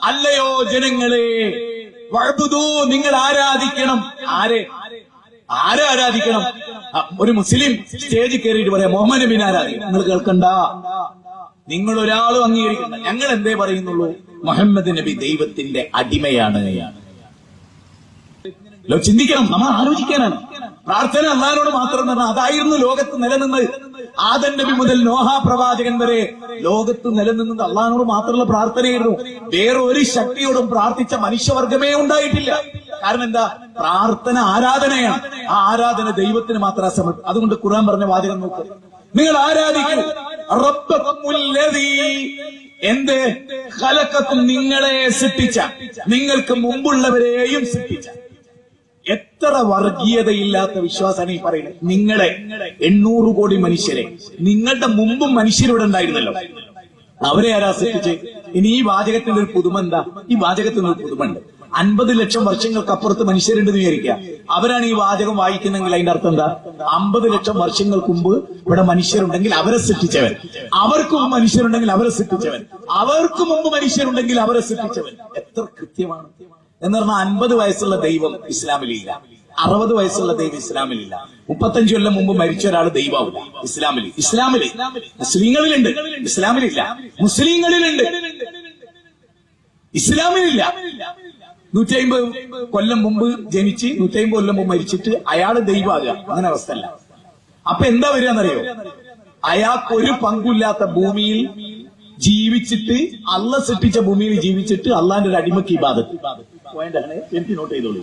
അല്ലയോ ജനങ്ങളെ, വഅ്ബുദൂ, നിങ്ങൾ ആരാധിക്കണം. ആരാധിക്കണം? ഒരു മുസ്ലിം സ്റ്റേജിൽ കയറിയിട്ട് പറയാം മുഹമ്മദ് നബിനെ ആരാധിക്കണം. നിങ്ങൾ കേൾക്കണ്ട, നിങ്ങൾ ഒരാളും അംഗീകരിക്കണ്ട. ഞങ്ങൾ എന്തേ പറയുന്നുള്ളൂ? മുഹമ്മദ് നബി ദൈവത്തിന്റെ അടിമയാണ്. ചിന്തിക്കണം, നമ്മൾ ആലോചിക്കാനാണ്. പ്രാർത്ഥന അല്ലാഹുവിനോട് മാത്രം തന്നെ. അതായിരുന്നു ലോകത്ത് നിലനിന്നത്. ആദം നബി മുതൽ നോഹ പ്രവാചകൻ വരെ ലോകത്ത് നിലനിന്നത് അള്ളാഹിനോട് മാത്രമുള്ള പ്രാർത്ഥനയായിരുന്നു. വേറെ ഒരു ശക്തിയോടും പ്രാർത്ഥിച്ച മനുഷ്യവർഗമേ ഉണ്ടായിട്ടില്ല. കാരണം എന്താ? പ്രാർത്ഥന ആരാധനയാണ്. ആ ആരാധന ദൈവത്തിന് മാത്രം സമർപ്പിക്കും. അതുകൊണ്ട് ഖുർആൻ പറഞ്ഞ വാചകം നോക്ക്, നിങ്ങൾ ആരാധിക്കൂ റബ്ബക്കുമുല്ലദീ, എന്ത് ഖലഖക്കും, നിങ്ങളെ സൃഷ്ടിച്ച, നിങ്ങൾക്ക് മുമ്പുള്ളവരെയും സൃഷ്ടിച്ച. എത്ര വർഗീയതയില്ലാത്ത വിശ്വാസമാണ് ഈ പറയുന്നത്. നിങ്ങളെ 800 കോടി മനുഷ്യരെ, നിങ്ങളുടെ മുമ്പും മനുഷ്യരിവിടെ ഉണ്ടായിരുന്നല്ലോ, അവരെ ആരാ സൃഷ്ടിച്ച്? ഇനി ഈ വാചകത്തിന്റെ ഒരു പുതുമ എന്താ? ഈ വാചകത്തിന് ഒരു പുതുമുണ്ട്. 50 ലക്ഷം വർഷങ്ങൾക്ക് അപ്പുറത്ത് മനുഷ്യരുണ്ടെന്ന് വിചാരിക്കുക. അവരാണ് ഈ വാചകം വായിക്കുന്നെങ്കിൽ അതിന്റെ അർത്ഥം എന്താ? 50 ലക്ഷം വർഷങ്ങൾക്ക് മുമ്പ് ഇവിടെ മനുഷ്യരുണ്ടെങ്കിൽ അവരെ സൃഷ്ടിച്ചവൻ, അവർക്കും മനുഷ്യരുണ്ടെങ്കിൽ അവരെ സൃഷ്ടിച്ചവൻ, അവർക്ക് മുമ്പ് മനുഷ്യരുണ്ടെങ്കിൽ അവരെ സൃഷ്ടിച്ചവൻ. എത്ര കൃത്യമാണ് എന്ന് പറഞ്ഞാൽ 50 വയസ്സുള്ള ദൈവം ഇസ്ലാമിലില്ല, 60 വയസ്സുള്ള ദൈവം ഇസ്ലാമിലില്ല, 35 കൊല്ലം മുമ്പ് മരിച്ച ഒരാൾ ദൈവമില്ല ഇസ്ലാമില്. മുസ്ലിങ്ങളിലുണ്ട്, ഇസ്ലാമിലില്ല. മുസ്ലിങ്ങളിലുണ്ട്, ഇസ്ലാമിലില്ല. 150 കൊല്ലം മുമ്പ് ജനിച്ച് 150 കൊല്ലം മുമ്പ് മരിച്ചിട്ട് അയാള് ദൈവമാകുക, അങ്ങനെ അവസ്ഥയല്ല. അപ്പൊ എന്താ വരിക എന്നറിയോ? അയാൾക്കൊരു പങ്കുമില്ലാത്ത ഭൂമിയിൽ ജീവിച്ചിട്ട്, അള്ള സൃഷ്ടിച്ച ഭൂമിയിൽ ജീവിച്ചിട്ട് അള്ളാന്റെ ഒരു അടിമക്ക് ഇബാദത്ത്. പോയിന്റാണ്, എനിക്ക് നോട്ട് ചെയ്തോളൂ.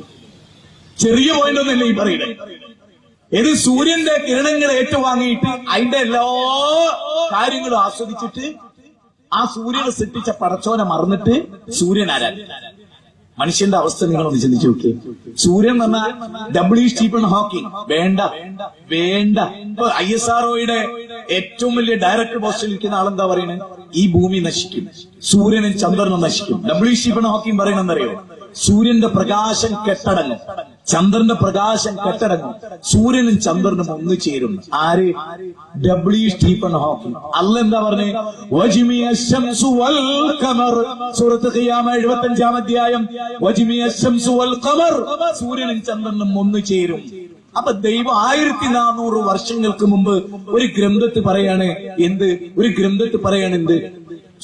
ചെറിയ പോയിന്റ് ഒന്നല്ല ഈ പറയുന്നത്. ഏത് സൂര്യന്റെ കിരണങ്ങൾ ഏറ്റുവാങ്ങിയിട്ട് അതിന്റെ എല്ലാ കാര്യങ്ങളും ആസ്വദിച്ചിട്ട് ആ സൂര്യനെ സൃഷ്ടിച്ച പടച്ചോനെ മറന്നിട്ട് സൂര്യൻ ആരാധിക്കും. മനുഷ്യന്റെ അവസ്ഥ നിങ്ങളൊന്ന് ചിന്തിച്ചു നോക്കി. സൂര്യൻ എന്ന് പറഞ്ഞാൽ W. സ്റ്റീഫൻ ഹോക്കിംഗ് വേണ്ട. ഇപ്പൊ ISROയുടെ ഏറ്റവും വലിയ ഡയറക്ടർ പോസ്റ്റിൽ ഇരിക്കുന്ന ആളെന്താ പറയുന്നത്? ഈ ഭൂമി നശിക്കും, സൂര്യനും ചന്ദ്രനും നശിക്കും. W. സ്റ്റീഫൻ ഹോക്കിംഗ് പറയണെന്നറിയോ? സൂര്യന്റെ പ്രകാശം കെട്ടടങ്ങും, ചന്ദ്രന്റെ പ്രകാശം കെട്ടടങ്ങും, സൂര്യനും ചന്ദ്രനും ഒന്നു ചേരും. ആര്? W. Stephen Hawking. അല്ല എന്താ പറഞ്ഞേ? സൂറത്ത് ഖിയാമ 75-ാം അധ്യായം, സൂര്യനും ചന്ദ്രനും ഒന്നു ചേരും. അപ്പൊ ദൈവം 1400 വർഷങ്ങൾക്ക് മുമ്പ് ഒരു ഗ്രന്ഥത്തിൽ പറയാണ് എന്ത്?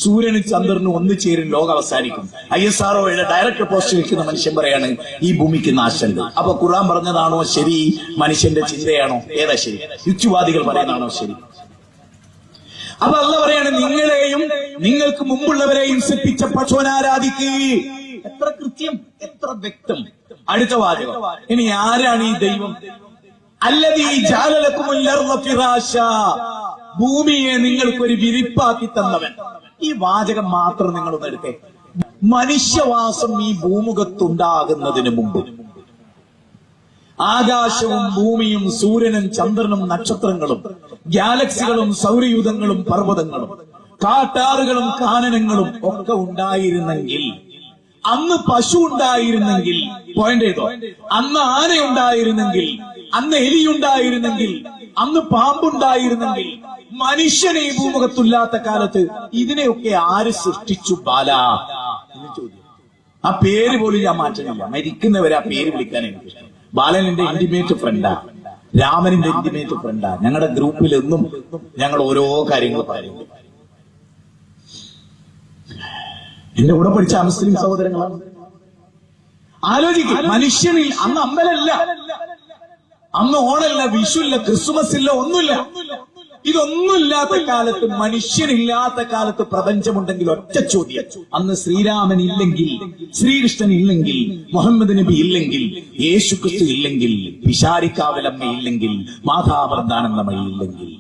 സൂര്യനും ചന്ദ്രനും ഒന്നു ചേരും, ലോകം അവസാനിക്കും. ISROയുടെ ഡയറക്ടർ പോസ്റ്റിൽ നിൽക്കുന്ന മനുഷ്യൻ പറയാണ് ഈ ഭൂമിക്ക് നാശമുണ്ട്. അപ്പൊ ഖുർആൻ പറഞ്ഞതാണോ ശരി? മനുഷ്യന്റെ ചിന്തയാണോ? ഏതാ ശരി? യുക്തിവാദികൾ പറയുന്നതാണോ ശരി? അപ്പൊ അല്ലാഹ് പറയാണ് നിങ്ങളെയും നിങ്ങൾക്ക് മുമ്പുള്ളവരെയും സൃഷ്ടിച്ച പടച്ചോനാരാധിക്കുക. എത്ര കൃത്യം, എത്ര വ്യക്തം. അടുത്ത വാചകം. ഇനി ആരാണ് ഈ ദൈവം? അല്ലദീ ജഅല ലക്കുമുൽ അർള ഫിറാശാ, ഭൂമിയെ നിങ്ങൾക്കൊരു വിരിപ്പാക്കി തന്നവൻ. ഈ വാചകം മാത്രം നിങ്ങളൊന്ന് എടുത്തേ. മനുഷ്യവാസം ഈ ഭൂമുഖത്തുണ്ടാകുന്നതിന് മുമ്പ് ആകാശവും ഭൂമിയും സൂര്യനും ചന്ദ്രനും നക്ഷത്രങ്ങളും ഗാലക്സികളും സൗരയൂഥങ്ങളും പർവ്വതങ്ങളും കാട്ടാറുകളും കാനനങ്ങളും ഒക്കെ ഉണ്ടായിരുന്നെങ്കിൽ, അന്ന് പശു ഉണ്ടായിരുന്നെങ്കിൽ, പോയിന്റ് ചെയ്തോ, അന്ന് ആന ഉണ്ടായിരുന്നെങ്കിൽ, അന്ന് എലിയുണ്ടായിരുന്നെങ്കിൽ, അന്ന് പാമ്പുണ്ടായിരുന്നെങ്കിൽ, മനുഷ്യനെ ഈ ഭൂമുഖത്തില്ലാത്ത കാലത്ത് ഇതിനെയൊക്കെ ആര് സൃഷ്ടിച്ചു ബാല? ആ പേര് പോലും ഞാൻ മാറ്റുന്നില്ല. മരിക്കുന്നവരെ ആ പേര് വിളിക്കാൻ എനിക്ക് ഇഷ്ടം. ബാലൻ എന്റെ ഇന്റിമേറ്റ് ഫ്രണ്ടാ, രാമനിന്റെ ഇന്റിമേറ്റ് ഫ്രണ്ടാ. ഞങ്ങളുടെ ഗ്രൂപ്പിൽ എന്നും ഞങ്ങൾ ഓരോ കാര്യങ്ങൾ പറയും. എന്റെ കൂടെ പഠിച്ച മുസ്ലിം സഹോദരങ്ങളാണ്. ആലോചിക്കും, മനുഷ്യനിൽ അന്ന് അമ്പലല്ല, അന്ന് ഓണല്ല, വിഷുല്ല, ക്രിസ്മസ് ഇല്ല, ഒന്നുമില്ല. ഇതൊന്നുമില്ലാത്ത കാലത്ത്, മനുഷ്യനില്ലാത്ത കാലത്ത് പ്രപഞ്ചമുണ്ടെങ്കിൽ ഒറ്റ ചോദ്യം, അന്ന് ശ്രീരാമൻ ഇല്ലെങ്കിൽ, ശ്രീകൃഷ്ണൻ ഇല്ലെങ്കിൽ, മുഹമ്മദ് നബി ഇല്ലെങ്കിൽ, യേശു ക്രിസ്തു ഇല്ലെങ്കിൽ, പിശാരിക്കാവലമ്മ ഇല്ലെങ്കിൽ, മാതാവൃന്ദാനന്ദമ ഇല്ലെങ്കിൽ,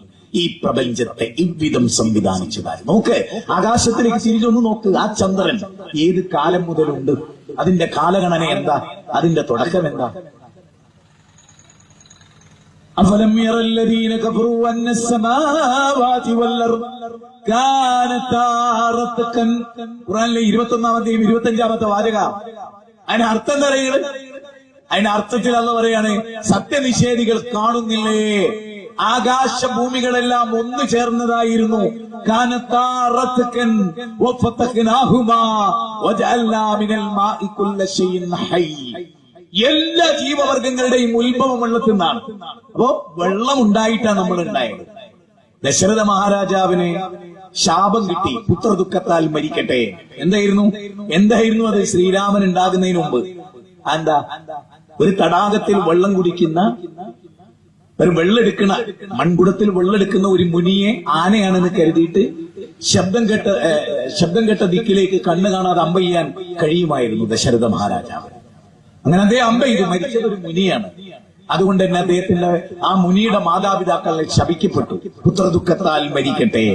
ഈ പ്രപഞ്ചത്തെ ഇவ்விதം സംവിധാനിച്ചതായി. നോക്ക്, ആകാശത്തിലേക്ക് തിരിച്ചൊന്ന് നോക്ക്. ആ ചന്ദ്രൻ ഏത് കാലം മുതലുണ്ട്? അതിന്റെ കാലഗണന എന്താ? അതിന്റെ തുടക്കം എന്താ? അഫലം യറല്ലദീന കഫറൂ അന്നസ്സമാവാതി വൽഅർദ് കാനതാ റത്ഖൻ. ഖുർആനിലെ 21-ാം അധ്യായം 25-ാമത്തെ വാചക. അതിന്റെ അർത്ഥം എന്താ പറയുന്നത്? അതിന്റെ അർത്ഥത്തിൽ അല്ലാഹു പറയാണ്, സത്യനിഷേധികൾ കാണുന്നില്ലേ ആകാശഭൂമികളെല്ലാം ഒന്നു ചേർന്നതായിരുന്നു. എല്ലാ ജീവവർഗങ്ങളുടെയും ഉത്ഭവം വെള്ളത്തിൽ നിന്നാണ്. അപ്പോ വെള്ളം ഉണ്ടായിട്ടാണ് നമ്മൾ ഉണ്ടായത്. ദശരഥ മഹാരാജാവിന് ശാപം കിട്ടി, പുത്രദുഃഖത്താൽ മരിക്കട്ടെ. എന്തായിരുന്നു അത്? ശ്രീരാമൻ ഉണ്ടാകുന്നതിന് മുമ്പ് എന്താ, ഒരു തടാകത്തിൽ വെള്ളം കുടിക്കുന്ന, ഒരു വെള്ളെടുക്കണ, മൺകുടത്തിൽ വെള്ളെടുക്കുന്ന ഒരു മുനിയെ ആനയാണെന്ന് കരുതിയിട്ട് ശബ്ദം കേട്ട ദിക്കിലേക്ക് കണ്ണ് കാണാതെ അമ്പ ചെയ്യാൻ കഴിയുമായിരുന്നു ദശരഥ മഹാരാജാവ്. അങ്ങനെ അദ്ദേഹം അമ്പ ചെയ്തു. മരിച്ചത് ഒരു മുനിയാണ്. അതുകൊണ്ട് തന്നെ അദ്ദേഹത്തിന്റെ ആ മുനിയുടെ മാതാപിതാക്കളെ ശപിക്കപ്പെട്ടു. പുത്രദുഃഖത്താൽ മരിക്കട്ടെ.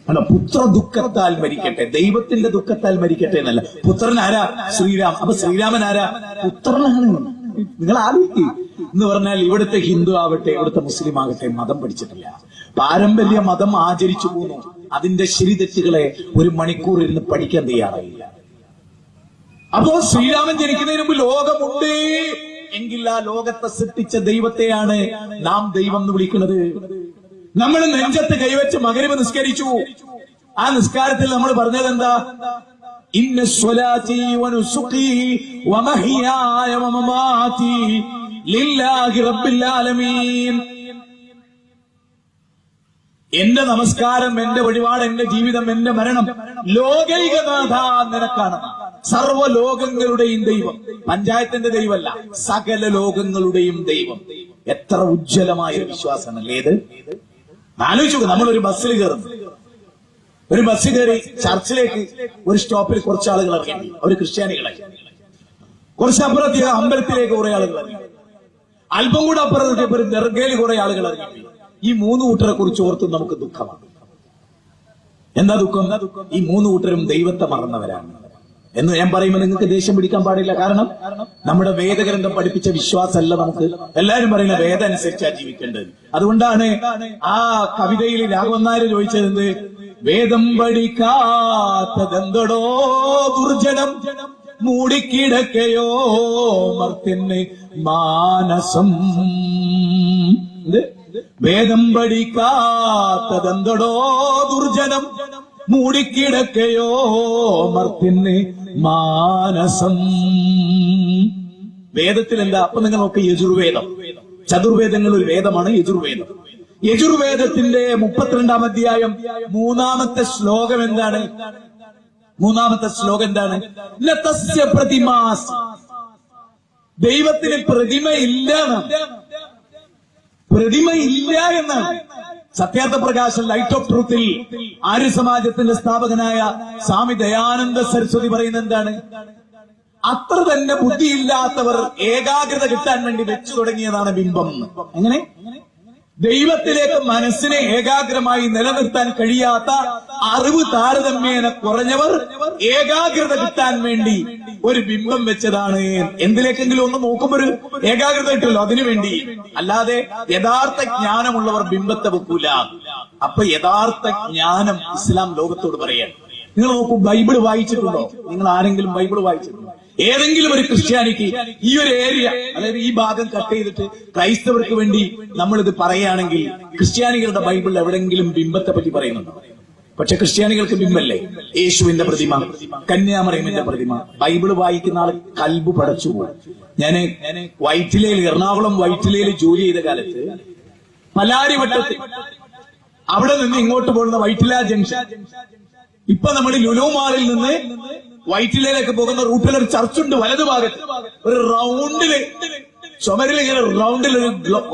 അല്ല, പുത്രദുഃഖത്താൽ മരിക്കട്ടെ, ദൈവത്തിന്റെ ദുഃഖത്താൽ മരിക്കട്ടെ എന്നല്ല. പുത്രൻ ആരാ? ശ്രീരാം. അപ്പൊ ശ്രീരാമൻ ആരാ? പുത്രനാണ്. നിങ്ങൾ ആലോചിക്കുക എന്ന് പറഞ്ഞാൽ ഇവിടുത്തെ ഹിന്ദു ആവട്ടെ, ഇവിടുത്തെ മുസ്ലിം ആകട്ടെ, മതം പഠിച്ചിട്ടില്ല. പാരമ്പര്യ മതം ആചരിച്ചു പോന്നു. അതിന്റെ ശരി തെറ്റുകളെ ഒരു മണിക്കൂർ ഇരുന്ന് പഠിക്കാൻ തയ്യാറായില്ല. അപ്പോ ശ്രീരാമൻ ജനിക്കുന്നതിന് മുമ്പ് ലോകമുണ്ട് എങ്കിൽ ആ ലോകത്തെ സൃഷ്ടിച്ച ദൈവത്തെയാണ് നാം ദൈവം എന്ന് വിളിക്കുന്നത്. നമ്മൾ നെഞ്ചത്ത് കൈവച്ച് മഗ്‌രിബ് നിസ്കരിച്ചു. ആ നിസ്കാരത്തിൽ നമ്മൾ പറഞ്ഞത് എന്താ? ഇന്ന സ്വലാത്തി വനുസുഖി വമഹ്യായ വമമാതി ലില്ലാഹി റബ്ബിൽ ആലമീൻ. എന്റെ നമസ്കാരം, എന്റെ വഴിപാട്, എന്റെ ജീവിതം, എന്റെ മരണം ലോകൈകനാഥ നിനക്കാണ്. സർവ്വലോകങ്ങളുടെയും ദൈവം, പഞ്ചായത്തിന്റെ ദൈവമല്ല, സകല ലോകങ്ങളുടെയും ദൈവം. എത്ര ഉജ്ജ്വലമായ ഒരു വിശ്വാസമല്ലേ ഇത്? ആലോചിച്ചു. നമ്മളൊരു ബസ്സിൽ കയറുന്നു. ഒരു ബസ് കയറി ചർച്ചിലേക്ക് ഒരു സ്റ്റോപ്പിൽ കുറച്ച് ആളുകൾ ഇറങ്ങി. അവർ ക്രിസ്ത്യാനികളെ. കുറച്ചപ്പുറത്തേക്ക് അമ്പലത്തിലേക്ക് കുറെ ആളുകൾ ഇറങ്ങി. അല്പം കൂടെ അപ്പുറത്തേക്ക് ഒരു ദർഗയിൽ കുറെ ആളുകൾ ഇറങ്ങി. ഈ മൂന്ന് കൂട്ടരെ കുറിച്ച് ഓർത്തും നമുക്ക് ദുഃഖമാണ്. എന്താ ദുഃഖം? ഈ മൂന്ന് കൂട്ടരും ദൈവത്തെ മറന്നവരാണ് എന്ന് ഞാൻ പറയുമ്പോൾ നിങ്ങൾക്ക് ദേഷ്യം പിടിക്കാൻ പാടില്ല. കാരണം നമ്മുടെ വേദഗ്രന്ഥം പഠിപ്പിച്ച വിശ്വാസമല്ല നമുക്ക്. എല്ലാവരും പറയുന്ന വേദം അനുസരിച്ചാണ് ജീവിക്കേണ്ടത്. അതുകൊണ്ടാണ് ആ കവിതയിൽ രാഘവൻ നായർ ചോദിച്ചത്, വേദം പഠിക്കാത്തതെന്തടോ ദുർജനം, മൂടിക്കിടക്കയോ മർത്തിന് മാനസം. വേദം പഠിക്കാത്തതെന്തടോ ദുർജനം, മൂടിക്കിടക്കയോ മർത്തിന് മാനസം. വേദത്തിൽ എന്താ? അപ്പൊ നിങ്ങൾ നോക്ക്, യജുർവേദം. ചതുർവേദങ്ങൾ ഒരു വേദമാണ് യജുർവേദം. യജുർവേദത്തിന്റെ 32-ാം അധ്യായം 3-ാമത്തെ ശ്ലോകം എന്താണ്? 3-ാമത്തെ ശ്ലോകം എന്താണ്? ലതസ്യ പ്രതിമാസ്. ദൈവത്തിന് പ്രതിമയില്ല എന്നാണ്. സത്യാർത്ഥ പ്രകാശൻ ലൈറ്റ് ഓഫ് ട്രൂത്തിൽ ആര്യ സമാജത്തിന്റെ സ്ഥാപകനായ സ്വാമി ദയാനന്ദ സരസ്വതി പറയുന്നത് എന്താണ്? അത്ര തന്നെ ബുദ്ധിയില്ലാത്തവർ ഏകാഗ്രത കിട്ടാൻ വേണ്ടി വെച്ചു തുടങ്ങിയതാണ് ബിംബം. എങ്ങനെ? ദൈവത്തിലേക്ക് മനസ്സിനെ ഏകാഗ്രമായി നിലനിർത്താൻ കഴിയാത്ത, അറിവ് താരതമ്യേന കുറഞ്ഞവർ ഏകാഗ്രത കിട്ടാൻ വേണ്ടി ഒരു ബിംബം വെച്ചതാണ്. എന്തിലേക്കെങ്കിലും ഒന്ന് നോക്കുമ്പോൾ ഒരു ഏകാഗ്രത കിട്ടുമല്ലോ, അതിനുവേണ്ടി. അല്ലാതെ യഥാർത്ഥ ജ്ഞാനമുള്ളവർ ബിംബത്തെ വെക്കൂല. അപ്പൊ യഥാർത്ഥ ജ്ഞാനം ഇസ്ലാം ലോകത്തോട് പറയാൻ. നിങ്ങൾ നോക്കൂ, ബൈബിൾ വായിച്ചിട്ടുണ്ടോ? നിങ്ങൾ ആരെങ്കിലും ബൈബിൾ വായിച്ചിട്ടുണ്ടോ? ഏതെങ്കിലും ഒരു ക്രിസ്ത്യാനിക്ക് ഈ ഒരു ഏരിയ, അതായത് ഈ ഭാഗം കട്ട് ചെയ്തിട്ട് ക്രൈസ്തവർക്ക് വേണ്ടി നമ്മളിത് പറയുകയാണെങ്കിൽ ക്രിസ്ത്യാനികളുടെ ബൈബിളിൽ എവിടെങ്കിലും ബിംബത്തെ പറ്റി പറയുന്നുണ്ടോ? പക്ഷെ ക്രിസ്ത്യാനികൾക്ക് ബിംബല്ലേ? യേശുവിന്റെ പ്രതിമ, കന്യാമറിയമിന്റെ പ്രതിമ. ബൈബിള് വായിക്കുന്ന ആൾ കൽബ് പടച്ചു പോകും. ഞാന് വൈറ്റിലയിൽ, എറണാകുളം വൈറ്റിലയിൽ ജോലി ചെയ്ത കാലത്ത് മലാരിവട്ടത്തിൽ, അവിടെ നിന്ന് ഇങ്ങോട്ട് പോകുന്ന വൈറ്റില ജംഗ്ഷൻ, ഇപ്പൊ നമ്മൾ ലുലു മാളിൽ നിന്ന് വൈറ്റിലയിലേക്ക് പോകുന്ന റൂട്ടിൽ ഒരു ചർച്ചുണ്ട്. വലതുഭാഗത്ത് ഒരു റൗണ്ടില്, ചുമരിൽ ഇങ്ങനെ റൗണ്ടിൽ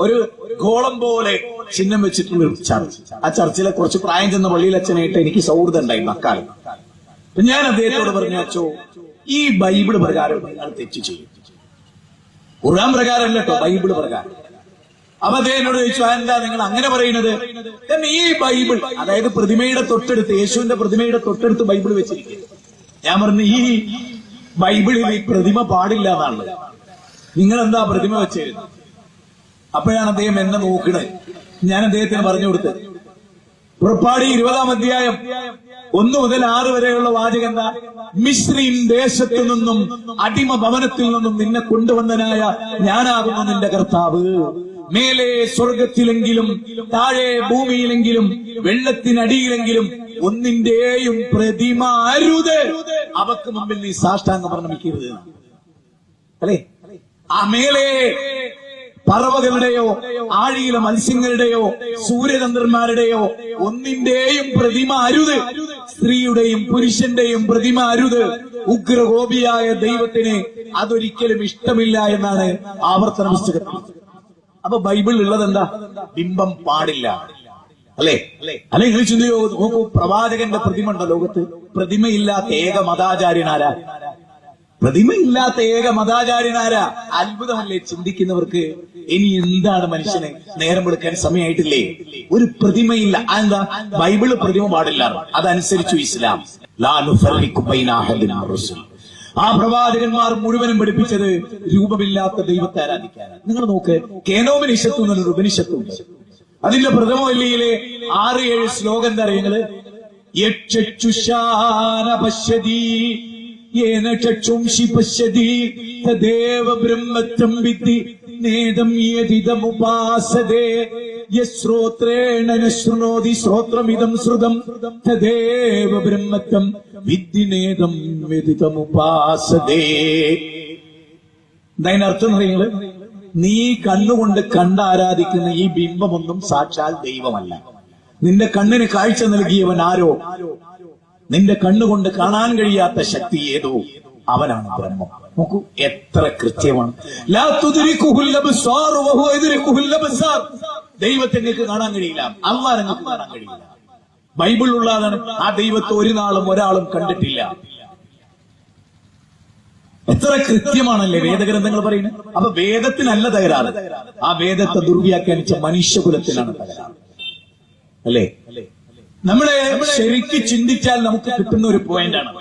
ഒരു ഗോളം പോലെ ചിഹ്നം വെച്ചിട്ടുള്ള ഒരു ചർച്ച്. ആ ചർച്ചിലെ കുറച്ച് പ്രായം ചെന്ന പള്ളിയിലച്ഛനായിട്ട് എനിക്ക് സൗഹൃദം ഉണ്ടായിരുന്നു അക്കാലം. ഞാൻ അദ്ദേഹത്തോട് പറഞ്ഞു, അച്ചോ, ഈ ബൈബിള് പ്രകാരം നിങ്ങൾ തെറ്റ് ചെയ്യും. ഖുർആൻ പ്രകാരമല്ല കേട്ടോ, ബൈബിള് പ്രകാരം. അപ്പൊ അദ്ദേഹം എന്നോട് ചോദിച്ചു, എന്താ നിങ്ങൾ അങ്ങനെ പറയുന്നത്? ഈ ബൈബിൾ, അതായത് പ്രതിമയുടെ തൊട്ടടുത്ത്, യേശുവിന്റെ പ്രതിമയുടെ തൊട്ടടുത്ത് ബൈബിൾ വെച്ചിരിക്കുക. ഞാൻ പറഞ്ഞു, ഈ ബൈബിളിൽ ഈ പ്രതിമ പാടില്ല എന്നാണ്. നിങ്ങൾ എന്താ പ്രതിമ വെച്ചിരുന്നു? അപ്പോഴാണ് അദ്ദേഹം എന്നെ നോക്കണത്. ഞാൻ അദ്ദേഹത്തിന് പറഞ്ഞു കൊടുത്തത്, പുറപ്പാട് 20-ാം അധ്യായം 1 മുതൽ 6 വരെയുള്ള വാചകം എന്താ? മിസ്രീം ദേശത്തു നിന്നും, അടിമ ഭവനത്തിൽ നിന്നും നിന്നെ കൊണ്ടുവന്നനായ ഞാനാകുന്നു നിന്റെ കർത്താവ്. മേലെ സ്വർഗത്തിലെങ്കിലും താഴെ ഭൂമിയിലെങ്കിലും വെള്ളത്തിനടിയിലെങ്കിലും ഒന്നിന്റെയും പ്രതിമ അരുത്, അവക്ക് മുമ്പിൽ നീ സാഷ്ടാംഗം പ്രണമിക്കരുത്. അല്ലേ? ആ മേലെ പറവകളുടെയോ ആഴിയിലെ മത്സ്യങ്ങളുടെയോ സൂര്യചന്ദ്രന്മാരുടെയോ ഒന്നിന്റെയും പ്രതിമ അരുത്. സ്ത്രീയുടെയും പുരുഷന്റെയും പ്രതിമ അരുത്. ഉഗ്രകോപിയായ ദൈവത്തിന് അതൊരിക്കലും ഇഷ്ടമില്ല എന്നാണ് ആവർത്തന പുസ്തകത്തിൽ. അപ്പൊ ബൈബിളിൽ ഉള്ളതെന്താ? ബിംബം പാടില്ല. അല്ലേ? അല്ലെ നിങ്ങൾ ചിന്തയോ? നോക്കൂ, പ്രവാചകന്റെ പ്രതിമ ഉണ്ടോ ലോകത്ത്? പ്രതിമയില്ലാത്ത ഏക മതാചാര്യനാരാ? പ്രതിമയില്ലാത്ത ഏക മതാചാര്യനാരാ? അത്ഭുതമല്ലേ ചിന്തിക്കുന്നവർക്ക്? ഇനി എന്താണ് മനുഷ്യന് നേരം കൊടുക്കാൻ സമയമായിട്ടില്ലേ? ഒരു പ്രതിമയില്ല. അതെന്താ? ബൈബിള് പ്രതിമ പാടില്ല, അതനുസരിച്ചു ഇസ്ലാം. ലാ നുഫർരിഖു ബൈന അഹദിൻ മിർ റസൂൽ. ആ പ്രവാചകന്മാർ മുഴുവനും പഠിപ്പിച്ചത് രൂപമില്ലാത്ത ദൈവത്തെ ആരാധിക്കാനാണ്. നിങ്ങൾ നോക്ക്, കേനോപനിഷത്ത് എന്നൊരു ഉപനിഷത്തുണ്ട്. അതിന്റെ പ്രഥമവല്ലിയിലെ 6-7 ശ്ലോകം എന്താ അറിയുന്നത്? യക്ഷുഷാന പശ്യതി യേന ചക്ഷുംഷി പശ്യതി തദേവ ബ്രഹ്മത്വം വിദ്ധി നേദം യദിദമുപാസതേ യശ്രോത്രേണ ന ശൃണോതി ശ്രോത്രമിദം ശ്രുതം തദേവ ബ്രഹ്മത്വം വിദ്ധി നേദം യദിദമുപാസതേ. അതിനർത്ഥം അറിയുന്നത്, നീ കണ്ണുകൊണ്ട് കണ്ടാരാധിക്കുന്ന ഈ ബിംബമൊന്നും സാക്ഷാൽ ദൈവമല്ല. നിന്റെ കണ്ണിന് കാഴ്ച നൽകിയവൻ ആരോ, നിന്റെ കണ്ണുകൊണ്ട് കാണാൻ കഴിയാത്ത ശക്തി ഏതോ, അവനാണ് ബ്രഹ്മം. നോക്കൂ എത്ര കൃത്യമാണ്. ലാ തുദ്രികുഹുൽ അബ്സാർ വഹുവ യുദ്രികുഹുൽ അബ്സാർ. ദൈവത്തെ നിങ്ങൾക്ക് കാണാൻ കഴിയില്ല, അല്ലാഹ് നിങ്ങൾക്ക് കാണാൻ കഴിയില്ല. ബൈബിളിലുള്ളതാണ്. ആ ദൈവത്തെ ഒരു നാളും ഒരാളും കണ്ടിട്ടില്ല. എത്ര കൃത്യമാണല്ലേ വേദഗ്രന്ഥങ്ങൾ പറയുന്നത്. അപ്പൊ വേദത്തിനല്ല തകരാറ്, ആ വേദത്തെ ദുർവ്യാഖ്യാനിച്ച മനുഷ്യകുലത്തിനാണ് തകരാറ്. അല്ലേ? നമ്മളെ ശരിക്ക് ചിന്തിച്ചാൽ നമുക്ക് കിട്ടുന്ന ഒരു പോയിന്റാണ്.